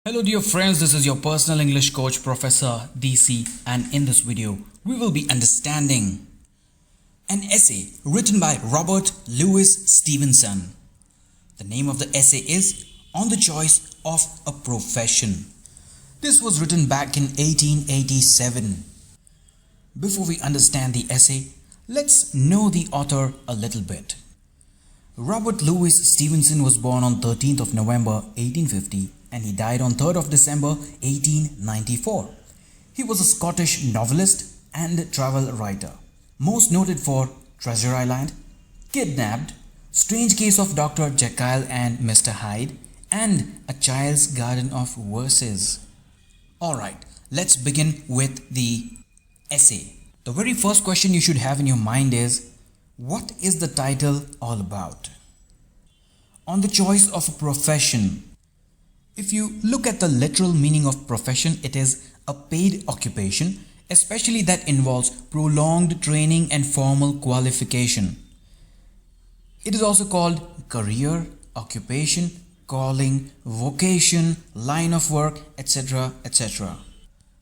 Hello dear friends, this is your personal English coach Professor DC, and in this video we will be understanding an essay written by Robert Louis Stevenson. The name of the essay is On the Choice of a Profession. This was written back in 1887. Before we understand the essay, let's know the author a little bit. Robert Louis Stevenson was born on 13th of November 1850 and he died on 3rd of December 1894. He was a Scottish novelist and travel writer, most noted for Treasure Island, Kidnapped, Strange Case of Dr. Jekyll and Mr. Hyde, and A Child's Garden of Verses. Alright, let's begin with the essay. The very first question you should have in your mind is, what is the title all about? On the choice of a profession. If you look at the literal meaning of profession, it is a paid occupation, especially that involves prolonged training and formal qualification. It is also called career, occupation, calling, vocation, line of work, etc. etc.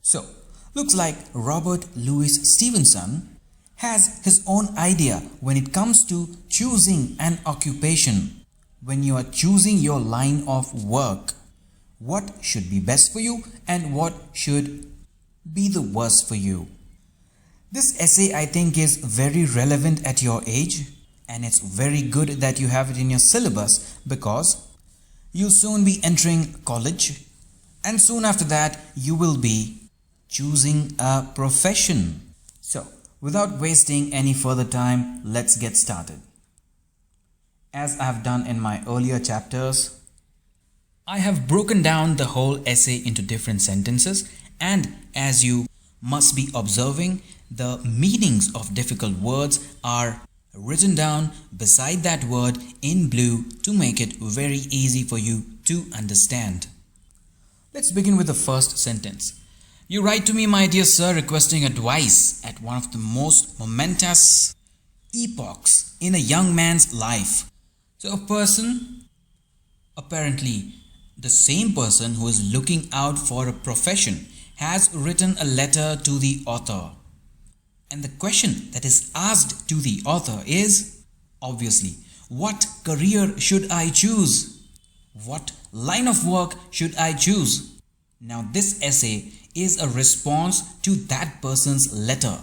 So, looks like Robert Louis Stevenson has his own idea when it comes to choosing an occupation. When you are choosing your line of work, what should be best for you and what should be the worst for you. This essay I think is very relevant at your age, and it's very good that you have it in your syllabus because you'll soon be entering college, and soon after that you will be choosing a profession. So without wasting any further time, let's get started. As I've done in my earlier chapters, I have broken down the whole essay into different sentences, and as you must be observing, the meanings of difficult words are written down beside that word in blue to make it very easy for you to understand. Let's begin with the first sentence. You write to me, my dear sir, requesting advice at one of the most momentous epochs in a young man's life. So a person, apparently the same person who is looking out for a profession, has written a letter to the author. And the question that is asked to the author is, obviously, what career should I choose? What line of work should I choose? Now this essay is a response to that person's letter.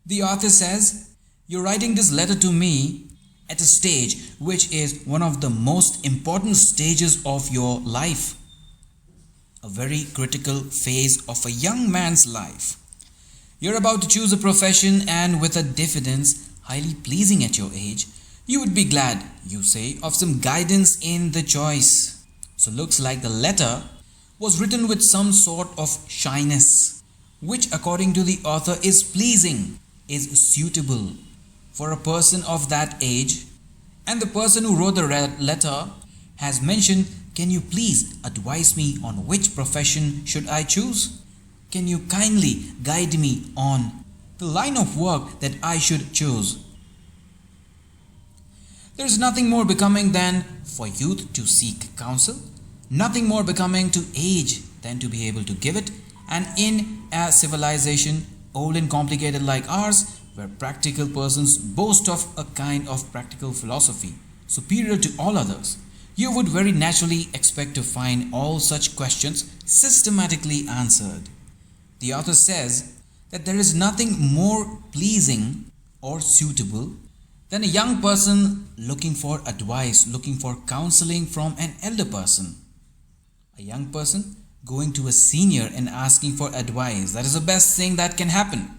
The author says, you're writing this letter to me at a stage which is one of the most important stages of your life. A very critical phase of a young man's life. You're about to choose a profession, and with a diffidence highly pleasing at your age, you would be glad, you say, of some guidance in the choice. So looks like the letter was written with some sort of shyness, which according to the author is pleasing, is suitable for a person of that age. And the person who wrote the letter has mentioned, can you please advise me on which profession should I choose? Can you kindly guide me on the line of work that I should choose? There is nothing more becoming than for youth to seek counsel, nothing more becoming to age than to be able to give it, and in a civilization old and complicated like ours, where practical persons boast of a kind of practical philosophy superior to all others, you would very naturally expect to find all such questions systematically answered. The author says that there is nothing more pleasing or suitable than a young person looking for advice, looking for counseling from an elder person. A young person going to a senior and asking for advice, that is the best thing that can happen.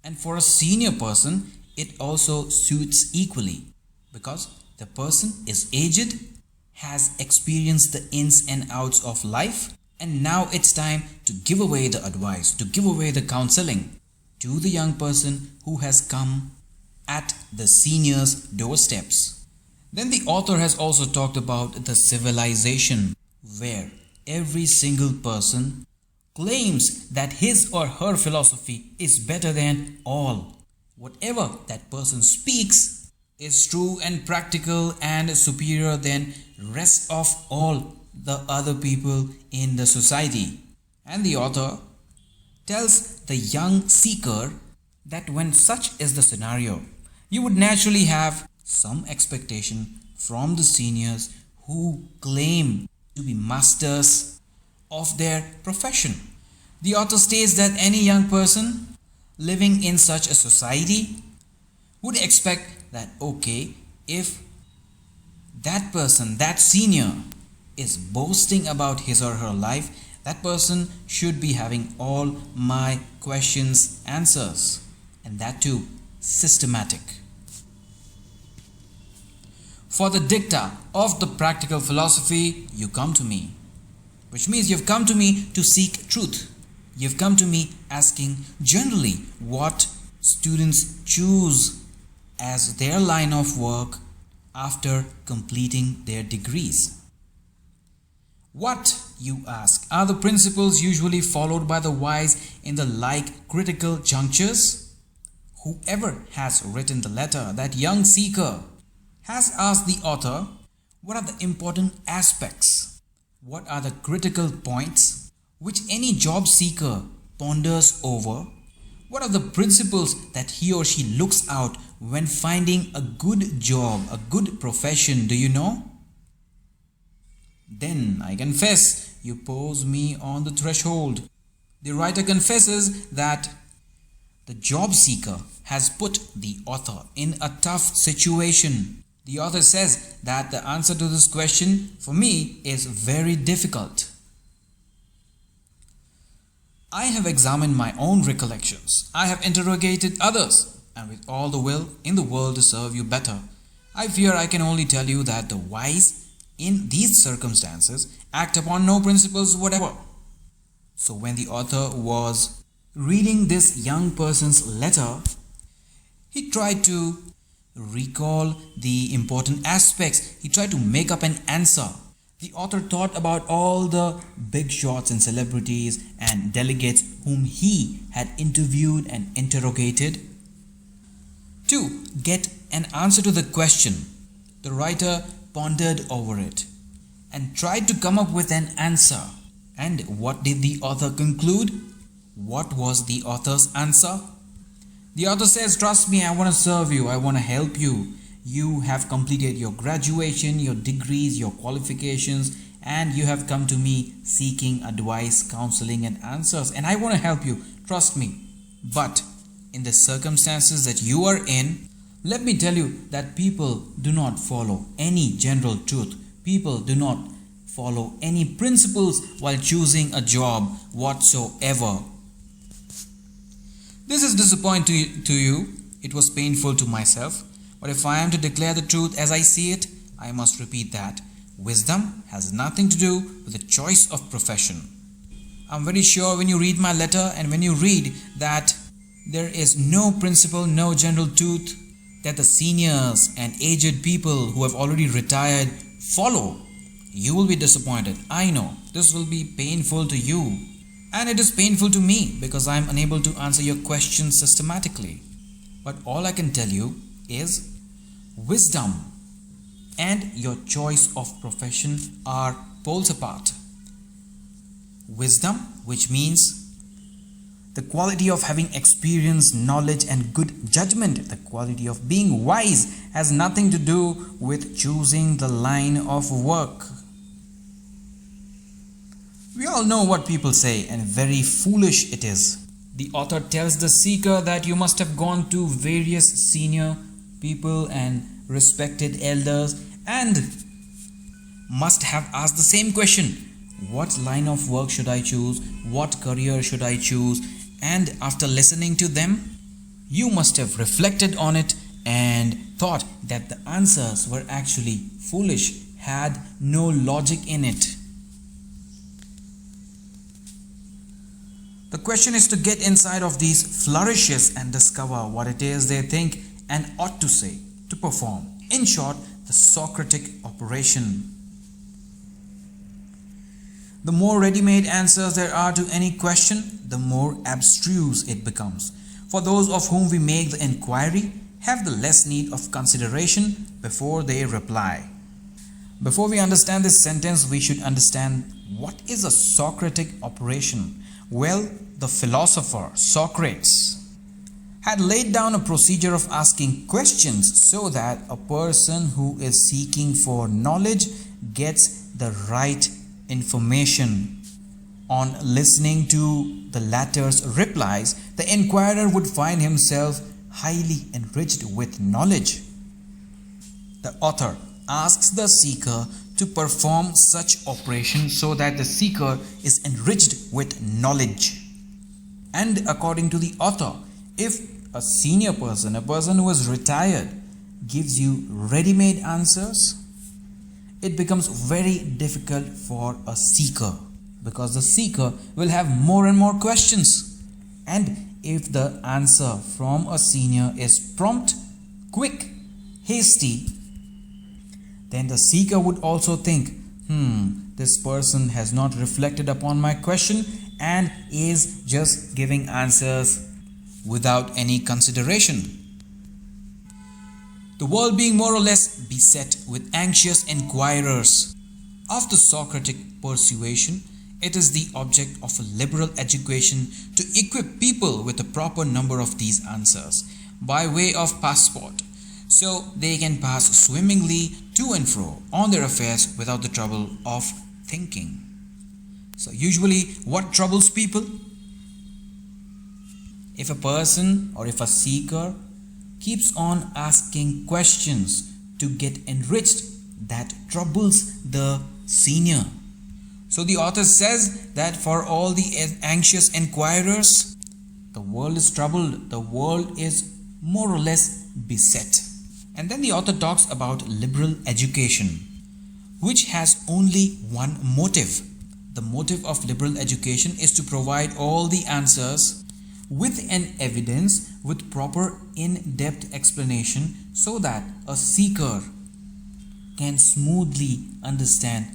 And for a senior person, it also suits equally because the person is aged, has experienced the ins and outs of life, and now it's time to give away the advice, to give away the counseling to the young person who has come at the senior's doorsteps. Then the author has also talked about the civilization where every single person claims that his or her philosophy is better than all. Whatever that person speaks is true and practical and superior than rest of all the other people in the society. And the author tells the young seeker that when such is the scenario, you would naturally have some expectation from the seniors who claim to be masters of their profession. The author states that any young person living in such a society would expect that, okay, if that person, that senior, is boasting about his or her life, that person should be having all my questions answers, and that too systematic. For the dicta of the practical philosophy, you come to me, which means you've come to me to seek truth. You've come to me asking generally what students choose as their line of work after completing their degrees. What, you ask, are the principles usually followed by the wise in the like critical junctures? Whoever has written the letter, that young seeker, has asked the author, what are the important aspects? What are the critical points which any job seeker ponders over? What are the principles that he or she looks out when finding a good job, a good profession, do you know? Then I confess, you pose me on the threshold. The writer confesses that the job seeker has put the author in a tough situation. The author says that the answer to this question for me is very difficult. I have examined my own recollections. I have interrogated others, and with all the will in the world to serve you better, I fear I can only tell you that the wise in these circumstances act upon no principles whatever. So when the author was reading this young person's letter, he tried to recall the important aspects. He tried to make up an answer. The author thought about all the big shots and celebrities and delegates whom he had interviewed and interrogated. To get an answer to the question, the writer pondered over it and tried to come up with an answer. And what did the author conclude? What was the author's answer? The author says, trust me, I want to serve you, I want to help you. You have completed your graduation, your degrees, your qualifications, and you have come to me seeking advice, counseling and answers, and I want to help you, trust me. But in the circumstances that you are in, let me tell you that people do not follow any general truth. People do not follow any principles while choosing a job whatsoever. This is disappointing to you. It was painful to myself. But if I am to declare the truth as I see it, I must repeat that wisdom has nothing to do with the choice of profession. I'm very sure when you read my letter and when you read that there is no principle, no general truth that the seniors and aged people who have already retired follow, you will be disappointed. I know this will be painful to you, and it is painful to me because I am unable to answer your questions systematically. But all I can tell you is wisdom and your choice of profession are poles apart. Wisdom, which means the quality of having experience, knowledge and good judgment, the quality of being wise, has nothing to do with choosing the line of work. We all know what people say, and very foolish it is. The author tells the seeker that you must have gone to various senior people and respected elders and must have asked the same question. What line of work should I choose? What career should I choose? And after listening to them, you must have reflected on it and thought that the answers were actually foolish, had no logic in it. The question is to get inside of these flourishes and discover what it is they think and ought to say, to perform. In short, the Socratic operation. The more ready-made answers there are to any question, the more abstruse it becomes. For those of whom we make the inquiry have the less need of consideration before they reply. Before we understand this sentence, we should understand what is a Socratic operation. Well, the philosopher Socrates had laid down a procedure of asking questions so that a person who is seeking for knowledge gets the right information. On listening to the latter's replies, the inquirer would find himself highly enriched with knowledge. The author asks the seeker to perform such operation so that the seeker is enriched with knowledge. And according to the author, if a senior person, a person who is retired, gives you ready-made answers, it becomes very difficult for a seeker, because the seeker will have more and more questions. And if the answer from a senior is prompt, quick, hasty, then the seeker would also think, this person has not reflected upon my question and is just giving answers without any consideration. The world being more or less beset with anxious inquirers. After Socratic persuasion, it is the object of a liberal education to equip people with a proper number of these answers by way of passport, so they can pass swimmingly to and fro on their affairs without the trouble of thinking. So usually what troubles people? If a person or if a seeker keeps on asking questions to get enriched, that troubles the senior. So the author says that for all the anxious inquirers, the world is troubled, the world is more or less beset. And then the author talks about liberal education, which has only one motive. The motive of liberal education is to provide all the answers with an evidence, with proper in-depth explanation, so that a seeker can smoothly understand,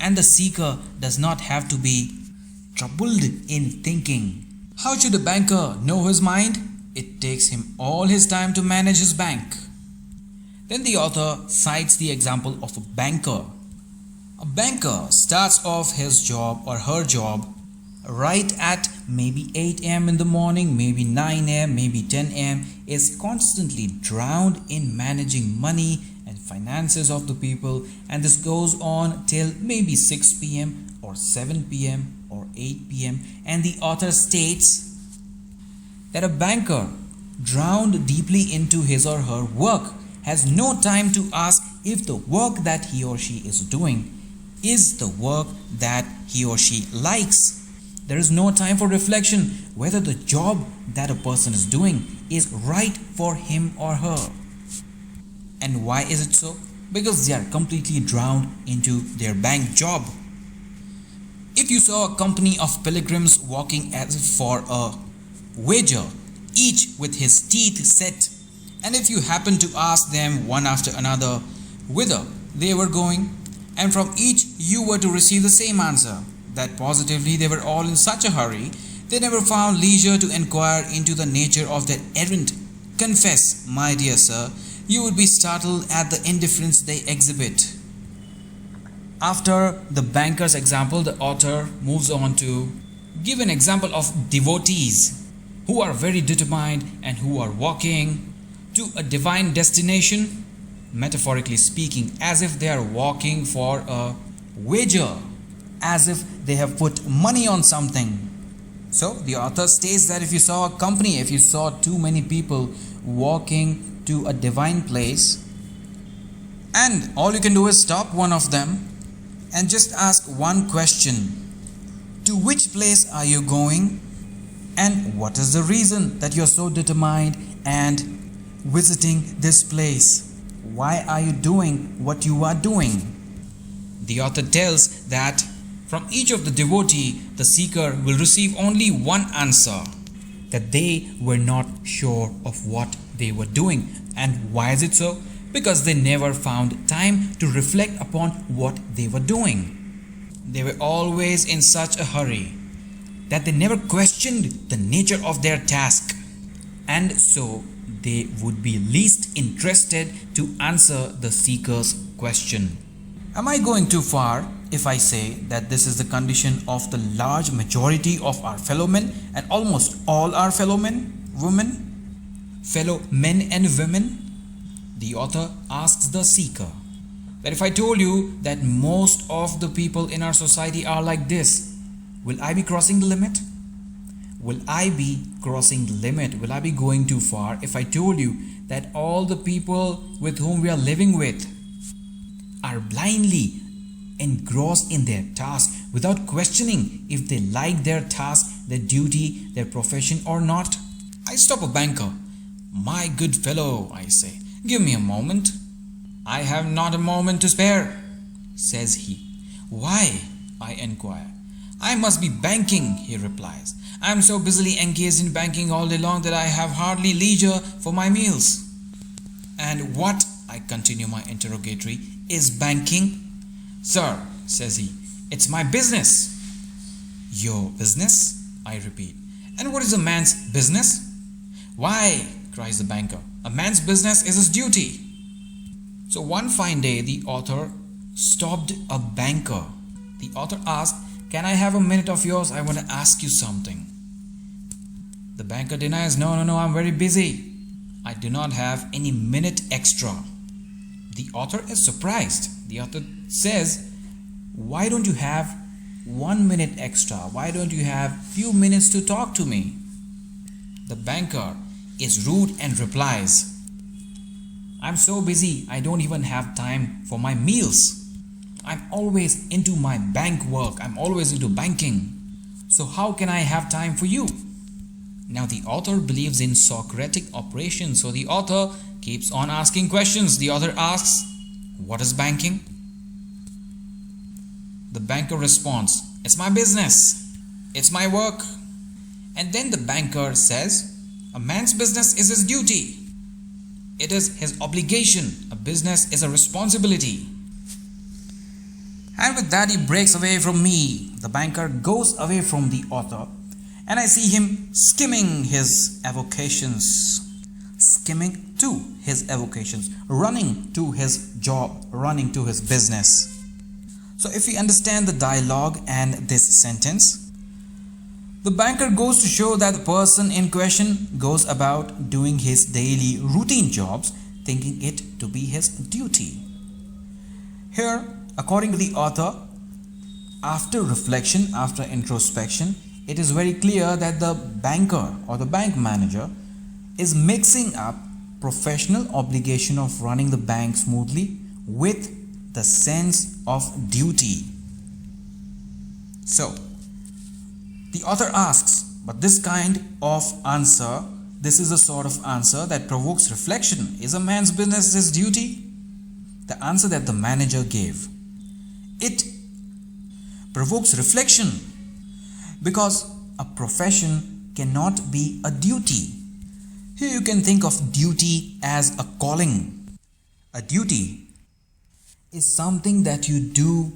and the seeker does not have to be troubled in thinking. How should a banker know his mind? It takes him all his time to manage his bank. Then the author cites the example of a banker. A banker starts off his job or her job right at maybe 8 a.m. in the morning, maybe 9 a.m., maybe 10 a.m., is constantly drowned in managing money and finances of the people, and this goes on till maybe 6 p.m. or 7 p.m. or 8 p.m. And the author states that a banker drowned deeply into his or her work has no time to ask if the work that he or she is doing is the work that he or she likes. There is no time for reflection whether the job that a person is doing is right for him or her. And why is it so? Because they are completely drowned into their bank job. If you saw a company of pilgrims walking as if for a wager, each with his teeth set, and if you happen to ask them one after another whither they were going, and from each you were to receive the same answer, that positively they were all in such a hurry, they never found leisure to inquire into the nature of their errand, confess, my dear sir, you would be startled at the indifference they exhibit. After the banker's example, the author moves on to give an example of devotees who are very determined and who are walking to a divine destination, metaphorically speaking, as if they are walking for a wager, as if they have put money on something. So the author states that if you saw a company, if you saw too many people walking to a divine place, and all you can do is stop one of them and just ask one question: to which place are you going, and what is the reason that you're so determined and visiting this place? Why are you doing what you are doing? The author tells that from each of the devotee, the seeker will receive only one answer, that they were not sure of what they were doing. And why is it so? Because they never found time to reflect upon what they were doing. They were always in such a hurry that they never questioned the nature of their task, and so they would be least interested to answer the seeker's question. Am I going too far if I say that this is the condition of the large majority of our fellow men and almost all our fellow men, fellow men and women? The author asks the seeker that if I told you that most of the people in our society are like this, will I be crossing the limit? Will I be crossing the limit? Will I be going too far if I told you that all the people with whom we are living with are blindly engrossed in their task without questioning if they like their task, their duty, their profession or not? I stop a banker. My good fellow, I say, give me a moment. I have not a moment to spare, says he. Why? I inquire. I must be banking, he replies. I am so busily engaged in banking all day long that I have hardly leisure for my meals. And what, I continue my interrogatory, is banking? Sir, says he, it's my business. Your business? I repeat. And what is a man's business? Why, cries the banker, a man's business is his duty. So one fine day the author stopped a banker. The author asked, can I have a minute of yours? I want to ask you something. The banker denies, no, I'm very busy. I do not have any minute extra. The author is surprised. The author says, why don't you have 1 minute extra? Why don't you have few minutes to talk to me? The banker is rude and replies, I'm so busy I don't even have time for my meals. I'm always into my bank work. I'm always into banking. So how can I have time for you? Now the author believes in Socratic operations. So the author keeps on asking questions. The author asks, what is banking? The banker responds, it's my business. It's my work. And then the banker says, a man's business is his duty. It is his obligation. A business is a responsibility. And with that he breaks away from me. The banker goes away from the author and I see him skimming his avocations. Skimming to his avocations. Running to his job. Running to his business. So if we understand the dialogue and this sentence, the banker goes to show that the person in question goes about doing his daily routine jobs, thinking it to be his duty. Here, according to the author, after reflection, after introspection, it is very clear that the banker or the bank manager is mixing up professional obligation of running the bank smoothly with the sense of duty. So, the author asks, but this kind of answer, this is a sort of answer that provokes reflection. Is a man's business his duty? The answer that the manager gave, it provokes reflection because a profession cannot be a duty. Here you can think of duty as a calling. A duty is something that you do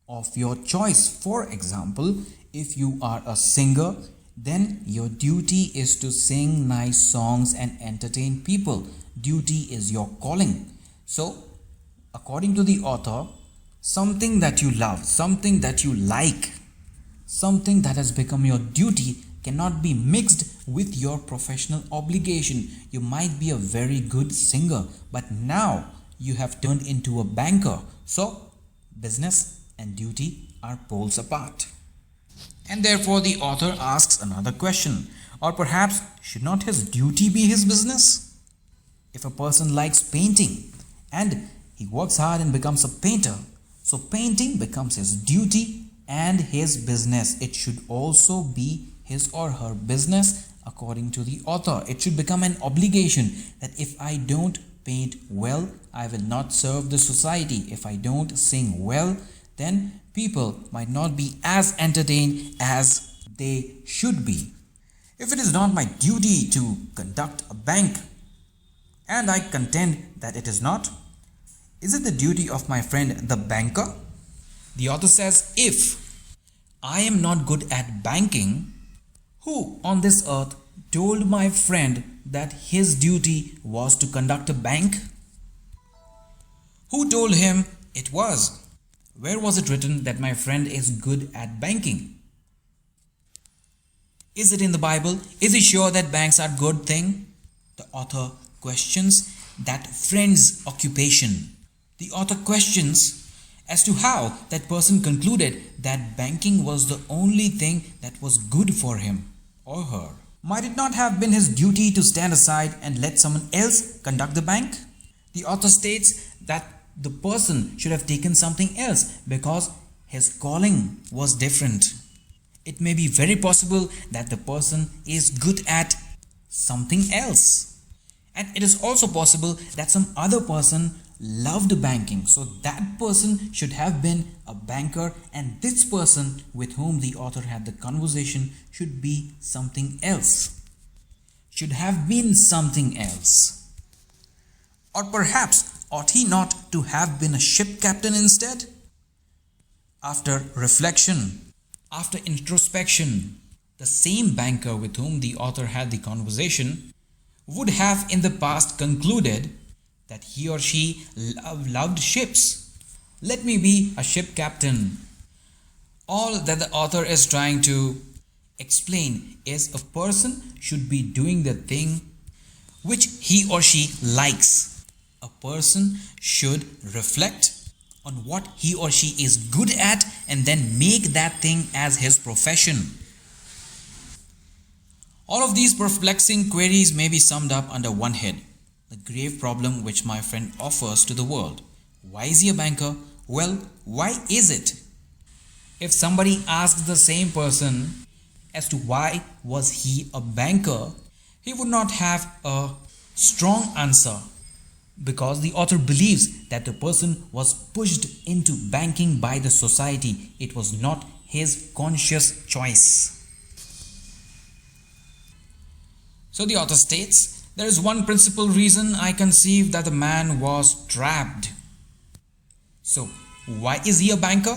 of your choice. For example, if you are a singer, then your duty is to sing nice songs and entertain people. Duty is your calling. So, according to the author, something that you love, something that you like, something that has become your duty cannot be mixed with your professional obligation. You might be a very good singer, but now you have turned into a banker. So, business and duty are poles apart. And therefore the author asks another question, or perhaps should not his duty be his business? If a person likes painting and he works hard and becomes a painter, so painting becomes his duty and his business. It should also be his or her business according to the author. It should become an obligation that if I don't paint well, I will not serve the society. If I don't sing well, then people might not be as entertained as they should be. If it is not my duty to conduct a bank, and I contend that it is not, is it the duty of my friend the banker? The author says, if I am not good at banking, who on this earth told my friend that his duty was to conduct a bank? Who told him it was? Where was it written that my friend is good at banking? Is it in the Bible? Is he sure that banks are good thing? The author questions that friend's occupation. The author questions as to how that person concluded that banking was the only thing that was good for him or her. Might it not have been his duty to stand aside and let someone else conduct the bank? The author states that the person should have taken something else because his calling was different. It may be very possible that the person is good at something else. And it is also possible that some other person loved banking. So that person should have been a banker, and this person with whom the author had the conversation should be something else. Should have been something else. Or perhaps ought he not to have been a ship captain instead? After reflection, after introspection, the same banker with whom the author had the conversation would have in the past concluded that he or she loved ships. Let me be a ship captain. All that the author is trying to explain is a person should be doing the thing which he or she likes. A person should reflect on what he or she is good at and then make that thing as his profession. All of these perplexing queries may be summed up under one head: the grave problem which my friend offers to the world. Why is he a banker? Well, why is it? If somebody asks the same person as to why was he a banker, he would not have a strong answer, because the author believes that the person was pushed into banking by the society. It was not his conscious choice. So the author states, there is one principal reason I conceive that the man was trapped. So why is he a banker?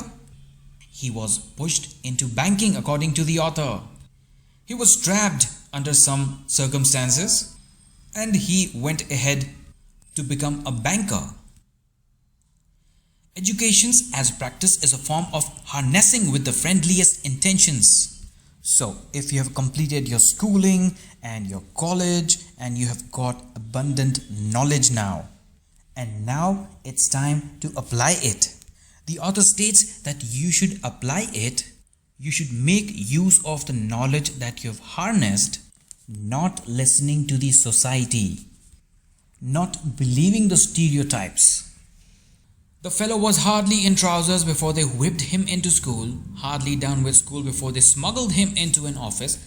He was pushed into banking according to the author. He was trapped under some circumstances and he went ahead to become a banker. Education as practice is a form of harnessing with the friendliest intentions. So if you have completed your schooling and your college and you have got abundant knowledge now, and now it's time to apply it, the author states that you should apply it. You should make use of the knowledge that you have harnessed, not listening to the society, not believing the stereotypes. The fellow was hardly in trousers before they whipped him into school, hardly done with school before they smuggled him into an office.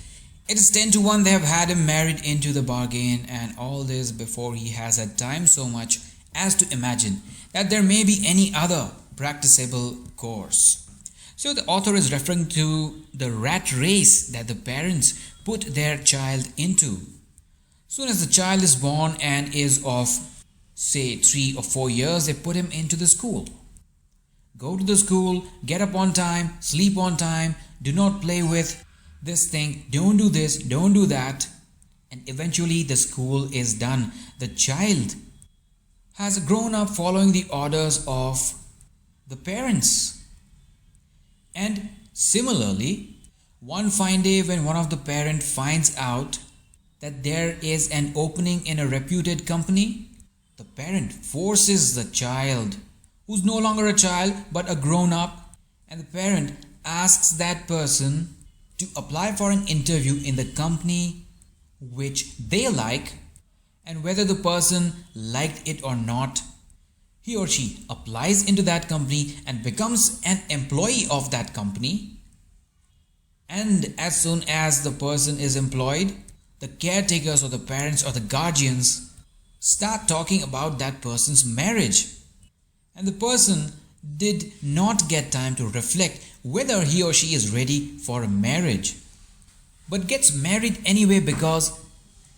It is 10 to 1 they have had him married into the bargain, and all this before he has had time so much as to imagine that there may be any other practicable course. So the author is referring to the rat race that the parents put their child into. Soon as the child is born and is of, say, 3 or 4 years, they put him into the school. Go to the school, get up on time, sleep on time, do not play with this thing, don't do this, don't do that. And eventually the school is done. The child has grown up following the orders of the parents. And similarly, one fine day when one of the parents finds out that there is an opening in a reputed company, the parent forces the child, who's no longer a child but a grown-up, and the parent asks that person to apply for an interview in the company which they like, and whether the person liked it or not, he or she applies into that company and becomes an employee of that company. And as soon as the person is employed, the caretakers or the parents or the guardians start talking about that person's marriage. And the person did not get time to reflect whether he or she is ready for a marriage, but gets married anyway because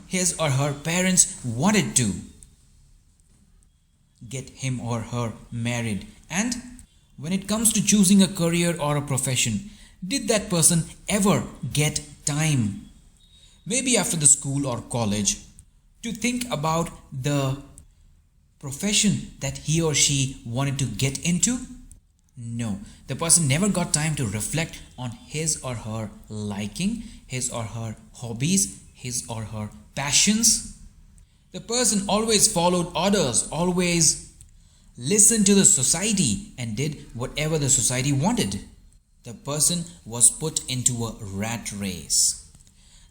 his or her parents wanted to get him or her married. And when it comes to choosing a career or a profession, did that person ever get time, maybe after the school or college, to think about the profession that he or she wanted to get into? No, the person never got time to reflect on his or her liking, his or her hobbies, his or her passions. The person always followed orders, always listened to the society and did whatever the society wanted. The person was put into a rat race.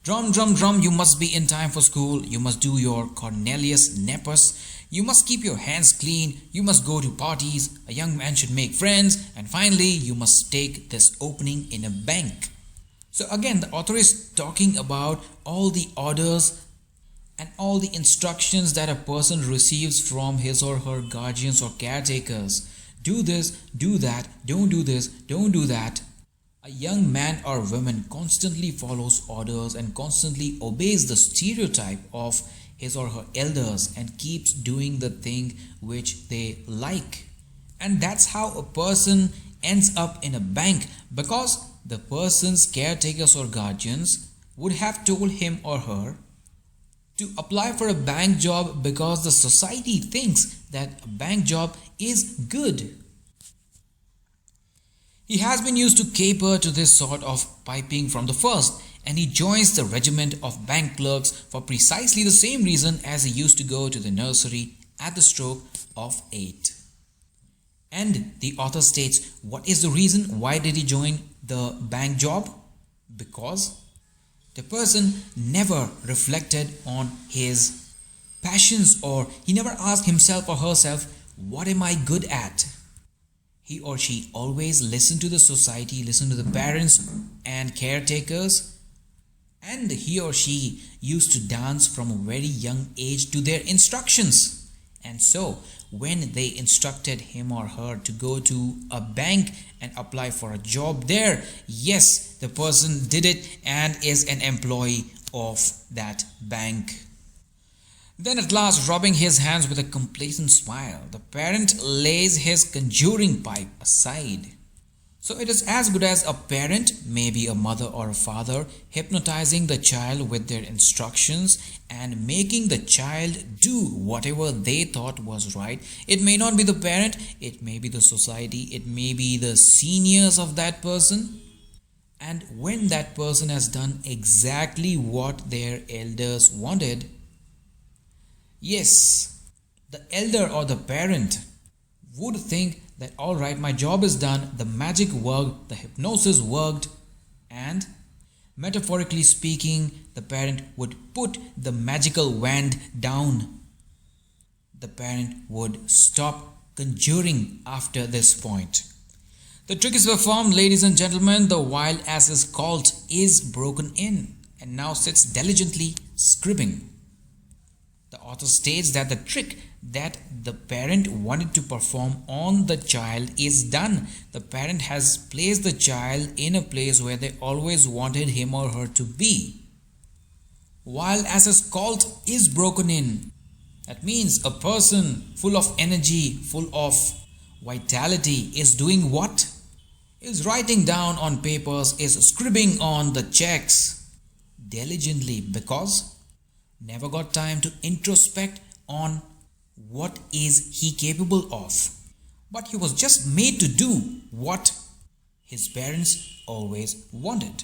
Drum, drum, drum, you must be in time for school. You must do your Cornelius Nepos. You must keep your hands clean. You must go to parties. A young man should make friends. And finally, you must take this opening in a bank. So again, the author is talking about all the orders and all the instructions that a person receives from his or her guardians or caretakers. Do this, do that, don't do this, don't do that. A young man or woman constantly follows orders and constantly obeys the stereotype of his or her elders and keeps doing the thing which they like. And that's how a person ends up in a bank, because the person's caretakers or guardians would have told him or her to apply for a bank job because the society thinks that a bank job is good. He has been used to caper to this sort of piping from the first, and he joins the regiment of bank clerks for precisely the same reason as he used to go to the nursery at the stroke of 8. And the author states, what is the reason? Why did he join the bank job? Because the person never reflected on his passions, or he never asked himself or herself, what am I good at? He or she always listened to the society, listened to the parents and caretakers, and he or she used to dance from a very young age to their instructions. And so when they instructed him or her to go to a bank and apply for a job there, yes, the person did it and is an employee of that bank. Then at last, rubbing his hands with a complacent smile, the parent lays his conjuring pipe aside. So it is as good as a parent, maybe a mother or a father, hypnotizing the child with their instructions and making the child do whatever they thought was right. It may not be the parent, it may be the society, it may be the seniors of that person. And when that person has done exactly what their elders wanted, yes, the elder or the parent would think that alright, my job is done, the magic worked, the hypnosis worked, and metaphorically speaking, the parent would put the magical wand down. The parent would stop conjuring after this point. The trick is performed, ladies and gentlemen. The wild ass's colt is broken in and now sits diligently scribbing. The author states that the trick that the parent wanted to perform on the child is done. The parent has placed the child in a place where they always wanted him or her to be. While as his colt is broken in, that means a person full of energy, full of vitality is doing what? Is writing down on papers, is scribbling on the checks diligently, because never got time to introspect on what is he capable of. But he was just made to do what his parents always wanted.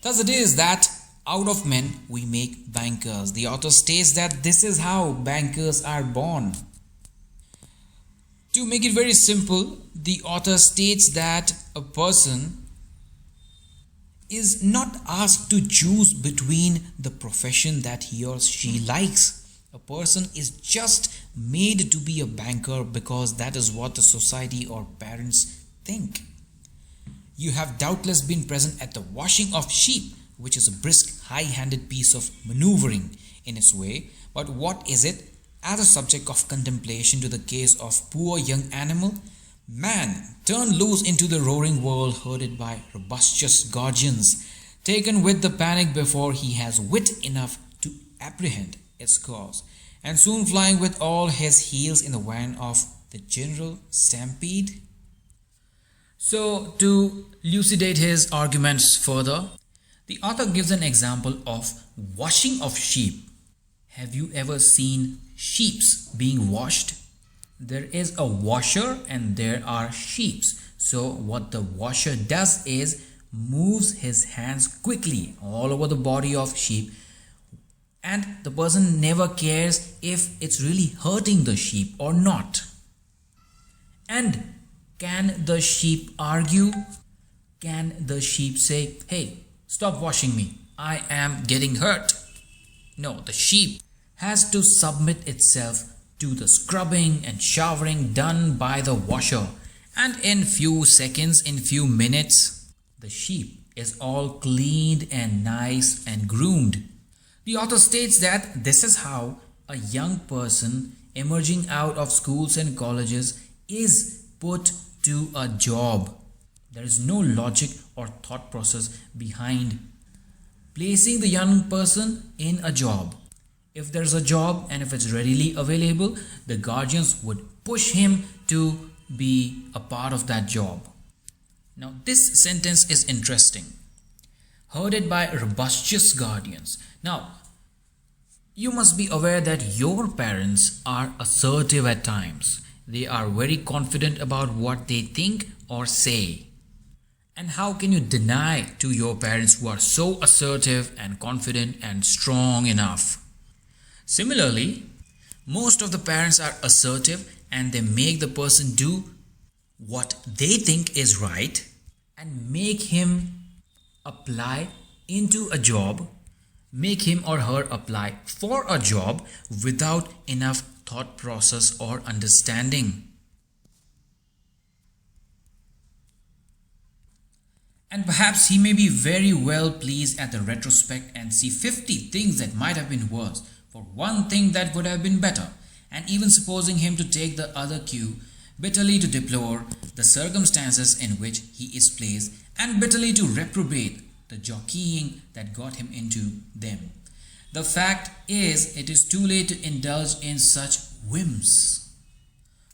Thus it is that out of men we make bankers. The author states that this is how bankers are born. To make it very simple, the author states that a person is not asked to choose between the profession that he or she likes. A person is just made to be a banker because that is what the society or parents think. You have doubtless been present at the washing of sheep, which is a brisk, high-handed piece of maneuvering in its way. But what is it? As a subject of contemplation to the case of poor young animal, man turned loose into the roaring world, herded by robustious guardians, taken with the panic before he has wit enough to apprehend its cause, and soon flying with all his heels in the van of the general stampede. So, to elucidate his arguments further, the author gives an example of washing of sheep. Have you ever seen sheep being washed? There is a washer and there are sheep. So what the washer does is moves his hands quickly all over the body of sheep, and the person never cares if it's really hurting the sheep or not. And can the sheep argue? Can the sheep say, "Hey, stop washing me, I am getting hurt"? No, the sheep has to submit itself to the scrubbing and showering done by the washer, and in few seconds, in few minutes, the sheep is all cleaned and nice and groomed. The author states that this is how a young person emerging out of schools and colleges is put to a job. There is no logic or thought process behind placing the young person in a job. If there's a job and if it's readily available, the guardians would push him to be a part of that job. Now this sentence is interesting. Herded by robustious guardians. Now, you must be aware that your parents are assertive at times. They are very confident about what they think or say. And how can you deny to your parents who are so assertive and confident and strong enough? Similarly, most of the parents are assertive and they make the person do what they think is right and make him apply into a job, make him or her apply for a job without enough thought process or understanding. And perhaps he may be very well pleased at the retrospect and see 50 things that might have been worse for one thing that would have been better, and even supposing him to take the other cue, bitterly to deplore the circumstances in which he is placed, and bitterly to reprobate the jockeying that got him into them. The fact is, it is too late to indulge in such whims.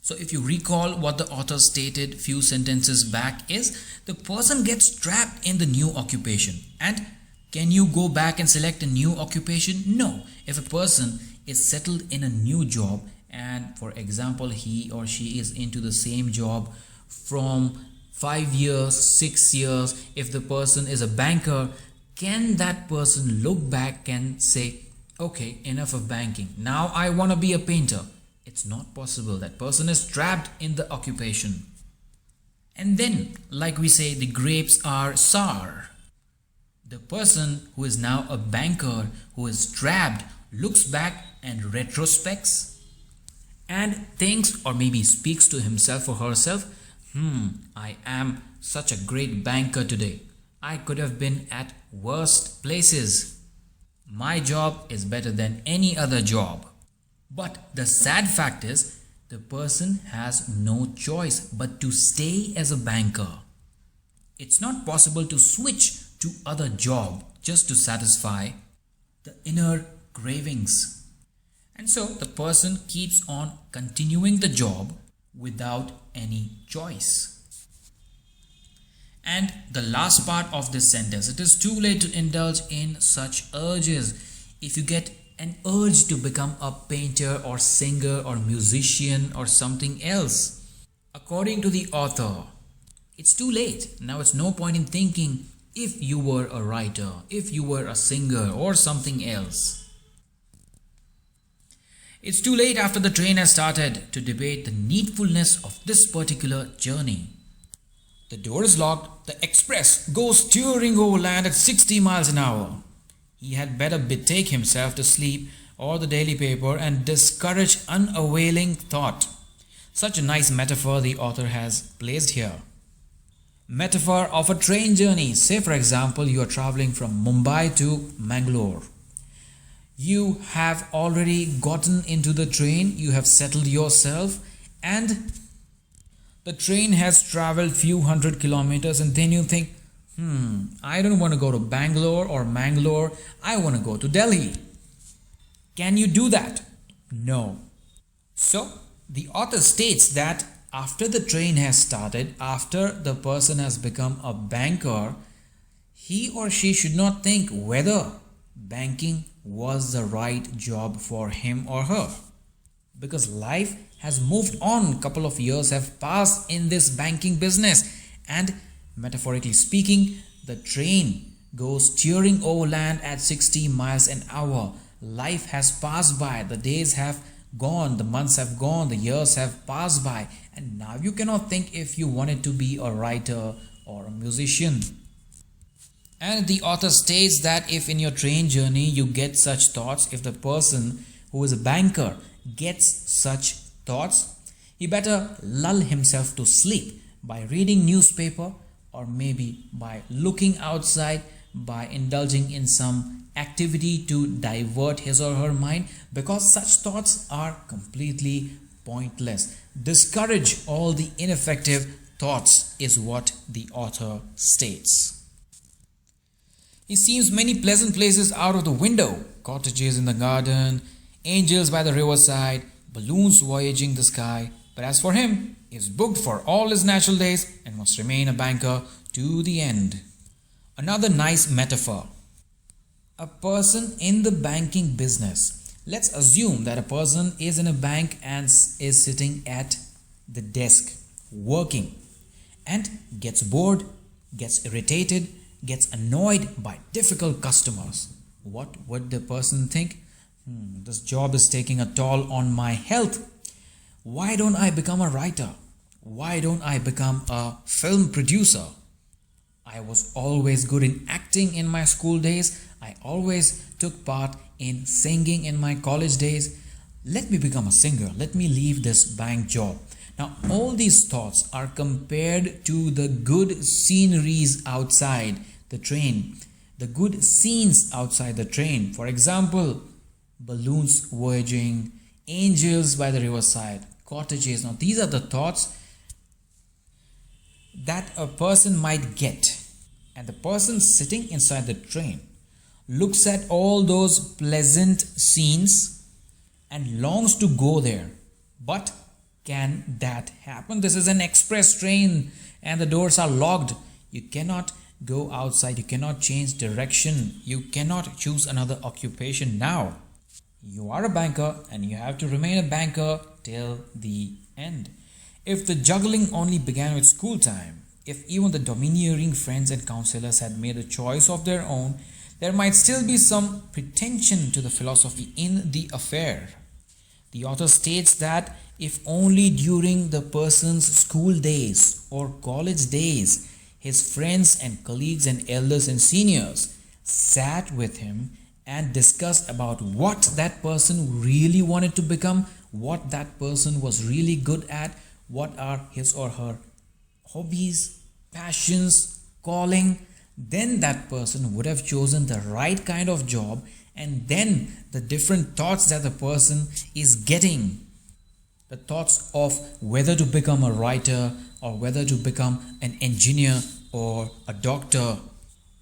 So if you recall what the author stated few sentences back is, the person gets trapped in the new occupation. And can you go back and select a new occupation? No. If a person is settled in a new job and for example he or she is into the same job from 5 years, 6 years, if the person is a banker, can that person look back and say, okay, enough of banking, now I want to be a painter? It's not possible. That person is trapped in the occupation. And then, like we say, the grapes are sour. The person who is now a banker, who is trapped, looks back and retrospects and thinks or maybe speaks to himself or herself, I am such a great banker today. I could have been at worst places. My job is better than any other job. But the sad fact is, the person has no choice but to stay as a banker. It's not possible to switch to other job just to satisfy the inner cravings. And so the person keeps on continuing the job without any choice. And the last part of this sentence, it is too late to indulge in such urges. If you get an urge to become a painter or singer or musician or something else, according to the author, it's too late. Now it's no point in thinking if you were a writer, if you were a singer or something else. It's too late after the train has started to debate the needfulness of this particular journey. The door is locked, the express goes tearing over land at 60 miles an hour. He had better betake himself to sleep or the daily paper and discourage unavailing thought. Such a nice metaphor the author has placed here. Metaphor of a train journey. Say for example, you are traveling from Mumbai to Mangalore. You have already gotten into the train, you have settled yourself, and the train has traveled few hundred kilometers, and then you think, I don't want to go to Bangalore or Mangalore, I want to go to Delhi. Can you do that? No. So, the author states that after the train has started, after the person has become a banker, he or she should not think whether banking was the right job for him or her. Because life has moved on. Couple of years have passed in this banking business, and metaphorically speaking, the train goes tearing over land at 60 miles an hour. Life has passed by, the days have gone, the months have gone, the years have passed by, and now you cannot think if you wanted to be a writer or a musician. And the author states that if in your train journey you get such thoughts, if the person who is a banker gets such thoughts, he better lull himself to sleep by reading newspaper, or maybe by looking outside, by indulging in some activity to divert his or her mind, because such thoughts are completely pointless. Discourage all the ineffective thoughts is what the author states. He sees many pleasant places out of the window, cottages in the garden, angels by the riverside, balloons voyaging the sky, but as for him, he is booked for all his natural days and must remain a banker to the end. Another nice metaphor. A person in the banking business. Let's assume that a person is in a bank and is sitting at the desk working and gets bored, gets irritated, gets annoyed by difficult customers. What would the person think? This job is taking a toll on my health. Why don't I become a writer? Why don't I become a film producer? I was always good in acting in my school days. I always took part in singing in my college days. Let me become a singer. Let me leave this bank job. Now, all these thoughts are compared to the good sceneries outside the train, the good scenes outside the train. For example, balloons voyaging, angels by the riverside, cottages. Now, these are the thoughts that a person might get. And the person sitting inside the train looks at all those pleasant scenes and longs to go there. But can that happen? This is an express train and the doors are locked. You cannot go outside. You cannot change direction. You cannot choose another occupation now. You are a banker and you have to remain a banker till the end. If the juggling only began with school time, if even the domineering friends and counselors had made a choice of their own, there might still be some pretension to the philosophy in the affair. The author states that if only during the person's school days or college days, his friends and colleagues and elders and seniors sat with him and discussed about what that person really wanted to become, what that person was really good at, what are his or her hobbies, passions, calling, then that person would have chosen the right kind of job, and then the different thoughts that the person is getting, the thoughts of whether to become a writer or whether to become an engineer or a doctor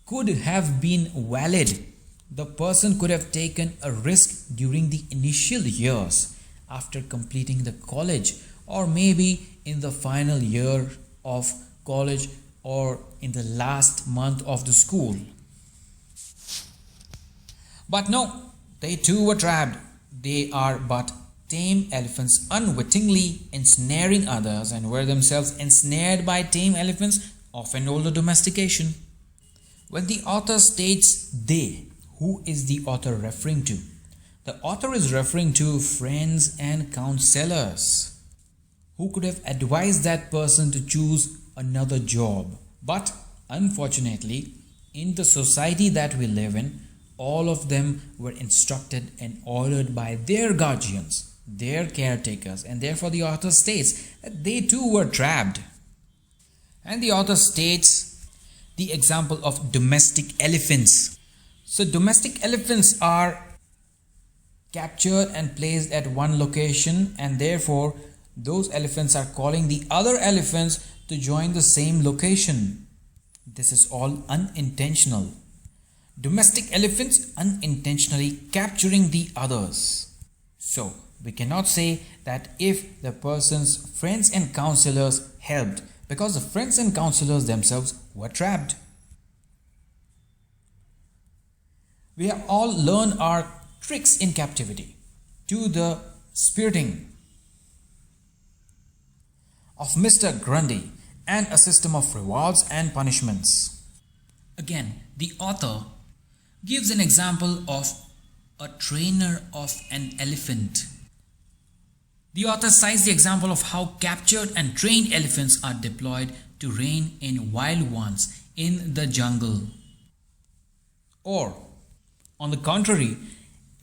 could have been valid. The person could have taken a risk during the initial years after completing the college, or maybe in the final year of college, or in the last month of the school. But no, they too were trapped. They are but tame elephants unwittingly ensnaring others, and were themselves ensnared by tame elephants of an older domestication. When the author states they, who is the author referring to? The author is referring to friends and counselors who could have advised that person to choose another job. But unfortunately, in the society that we live in, all of them were instructed and ordered by their guardians, their caretakers, and therefore the author states that they too were trapped. And the author states the example of domestic elephants. So domestic elephants are captured and placed at one location, and therefore those elephants are calling the other elephants to join the same location. This is all unintentional. Domestic elephants unintentionally capturing the others. So we cannot say that if the person's friends and counselors helped, because the friends and counselors themselves were trapped. We have all learned our tricks in captivity, to the spiriting, of Mr. Grundy and a system of rewards and punishments. Again, the author gives an example of a trainer of an elephant. The author cites the example of how captured and trained elephants are deployed to rein in wild ones in the jungle. Or, on the contrary,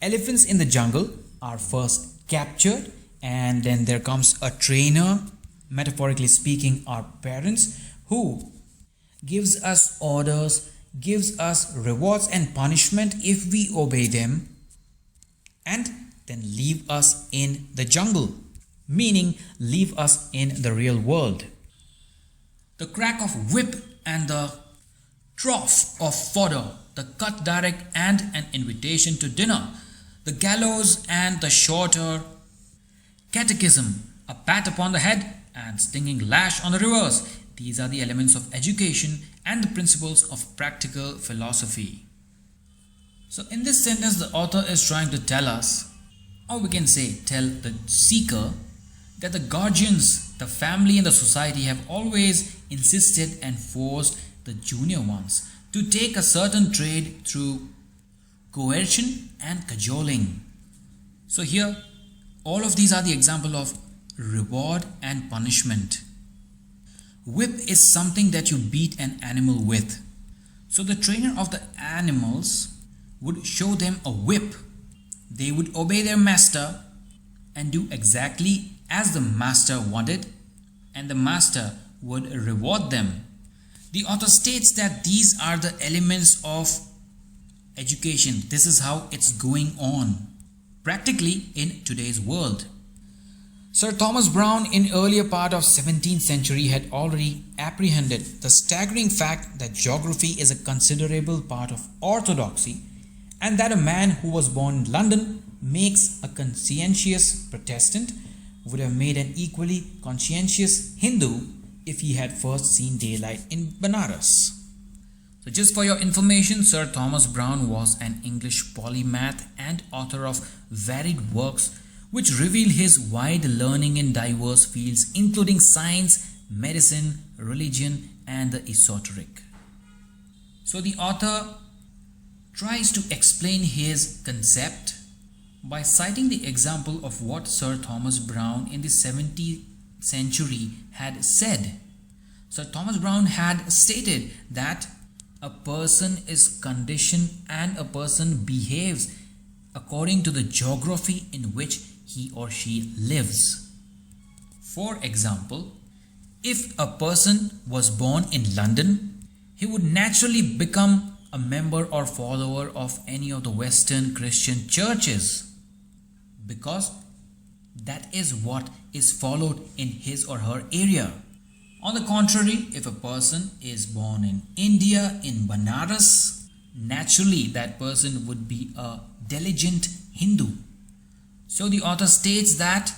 elephants in the jungle are first captured and then there comes a trainer, metaphorically speaking our parents, who gives us orders, gives us rewards and punishment if we obey them, and then leave us in the jungle, meaning leave us in the real world. The crack of whip and the trough of fodder, the cut direct and an invitation to dinner, the gallows and the shorter catechism, a pat upon the head and stinging lash on the reverse. These are the elements of education and the principles of practical philosophy. So in this sentence, the author is trying to tell us, or we can say tell the seeker, that the guardians, the family and the society have always insisted and forced the junior ones to take a certain trade through coercion and cajoling. So here, all of these are the example of reward and punishment. Whip is something that you beat an animal with. So the trainer of the animals would show them a whip. They would obey their master and do exactly as the master wanted, and the master would reward them. The author states that these are the elements of education. This is how it's going on practically in today's world. Sir Thomas Browne in earlier part of 17th century had already apprehended the staggering fact that geography is a considerable part of orthodoxy, and that a man who was born in London makes a conscientious Protestant would have made an equally conscientious Hindu if he had first seen daylight in Benares. So just for your information, Sir Thomas Browne was an English polymath and author of varied works which reveal his wide learning in diverse fields including science, medicine, religion and the esoteric. So the author tries to explain his concept by citing the example of what Sir Thomas Browne in the 17th century had said. Sir Thomas Browne had stated that a person is conditioned and a person behaves according to the geography in which he or she lives. For example, if a person was born in London, he would naturally become a member or follower of any of the Western Christian churches, because that is what is followed in his or her area. On the contrary, if a person is born in India, in Benares, naturally that person would be a diligent Hindu. So the author states that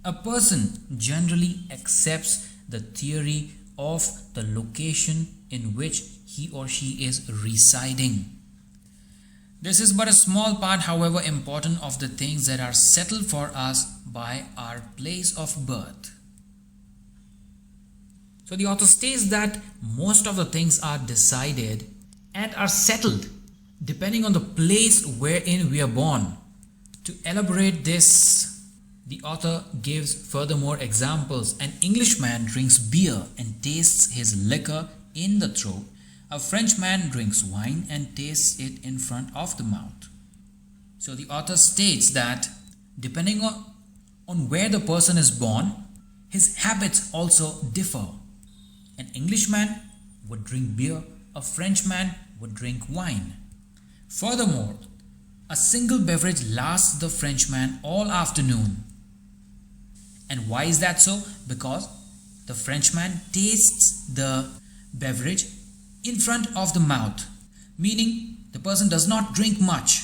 a person generally accepts the theory of the location in which he or she is residing. This is but a small part, however important, of the things that are settled for us by our place of birth. So the author states that most of the things are decided and are settled depending on the place wherein we are born. To elaborate this, the author gives furthermore examples. An Englishman drinks beer and tastes his liquor in the throat. A Frenchman drinks wine and tastes it in front of the mouth. So the author states that depending on where the person is born, his habits also differ. An Englishman would drink beer, a Frenchman would drink wine. Furthermore, a single beverage lasts the Frenchman all afternoon. And why is that so? Because the Frenchman tastes the beverage in front of the mouth, meaning the person does not drink much.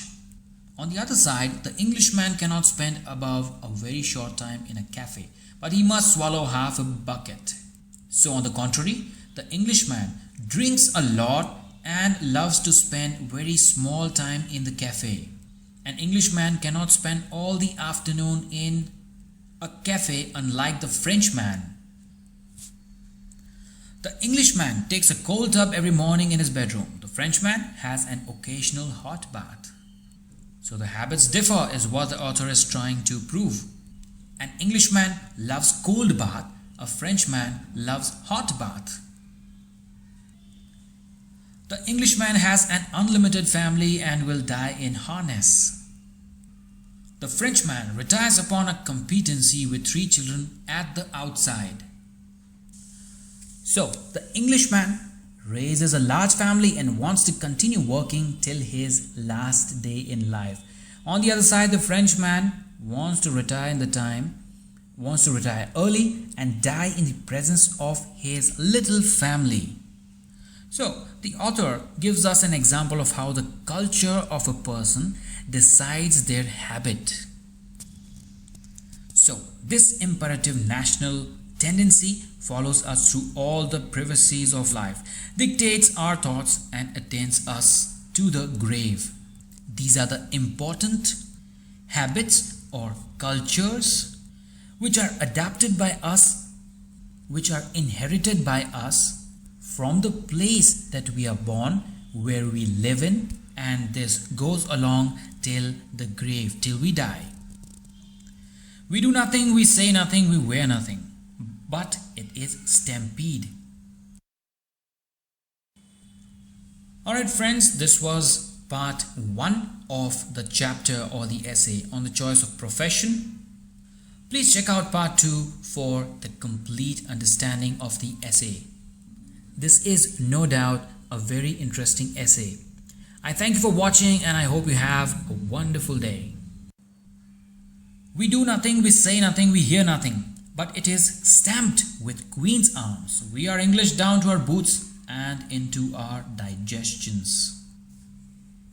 On the other side, the Englishman cannot spend above a very short time in a cafe, but he must swallow half a bucket. So on the contrary, the Englishman drinks a lot and loves to spend very small time in the cafe. An Englishman cannot spend all the afternoon in a cafe, unlike the Frenchman. The Englishman takes a cold tub every morning in his bedroom. The Frenchman has an occasional hot bath. So the habits differ is what the author is trying to prove. An Englishman loves cold bath, a Frenchman loves hot bath. The Englishman has an unlimited family and will die in harness. The Frenchman retires upon a competency with 3 children at the outside. So, the Englishman raises a large family and wants to continue working till his last day in life. On the other side, the Frenchman wants to retire early and die in the presence of his little family. So, the author gives us an example of how the culture of a person decides their habit. So, this imperative national tendency follows us through all the privacies of life, dictates our thoughts and attains us to the grave. These are the important habits or cultures which are adapted by us, which are inherited by us from the place that we are born, where we live in, and this goes along till the grave, till we die. We do nothing, we say nothing, we wear nothing, but it is stampede. Alright friends, this was part 1 of the chapter or the essay on the choice of profession. Please check out part 2 for the complete understanding of the essay. This is no doubt a very interesting essay. I thank you for watching and I hope you have a wonderful day. We do nothing, we say nothing, we hear nothing, but it is stamped with Queen's arms. We are English down to our boots and into our digestions.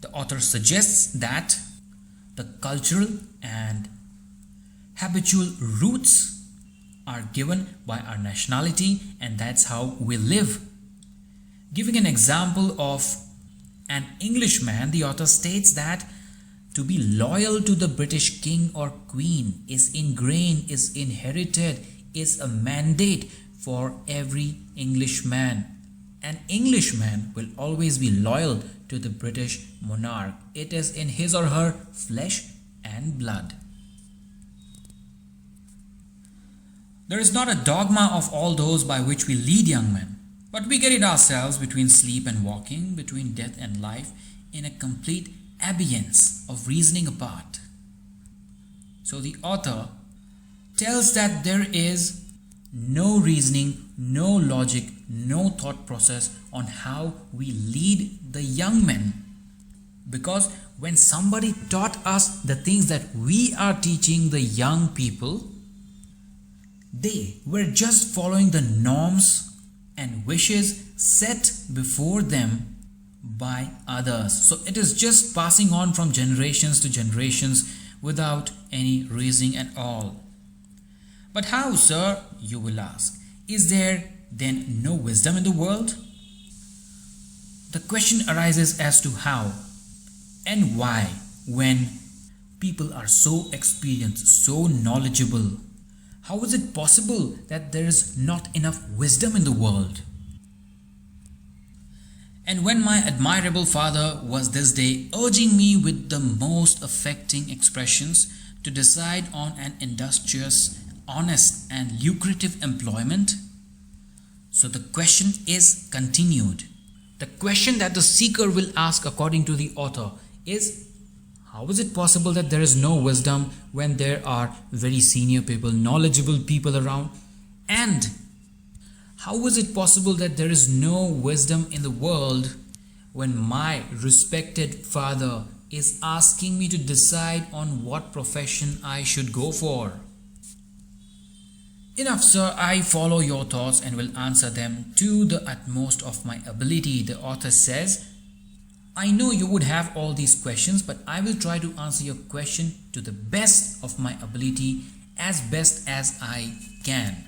The author suggests that the cultural and habitual roots are given by our nationality, and that's how we live. Giving an example of an Englishman, the author states that to be loyal to the British king or queen is ingrained, is inherited, is a mandate for every Englishman. An Englishman will always be loyal to the British monarch. It is in his or her flesh and blood. There is not a dogma of all those by which we lead young men, but we get it ourselves between sleep and waking, between death and life, in a complete abeyance of reasoning apart. So the author tells that there is no reasoning, no logic, no thought process on how we lead the young men. Because when somebody taught us the things that we are teaching the young people, they were just following the norms and wishes set before them by others. So it is just passing on from generations to generations without any reasoning at all. But how, sir, you will ask? Is there then no wisdom in the world? The question arises as to how and why, when people are so experienced, so knowledgeable. How is it possible that there is not enough wisdom in the world? And when my admirable father was this day urging me with the most affecting expressions to decide on an industrious, honest and lucrative employment, so the question is continued. The question that the seeker will ask according to the author is, how is it possible that there is no wisdom when there are very senior people, knowledgeable people around? And how is it possible that there is no wisdom in the world when my respected father is asking me to decide on what profession I should go for? Enough, sir, I follow your thoughts and will answer them to the utmost of my ability. The author says, I know you would have all these questions, but I will try to answer your question to the best of my ability, as best as I can.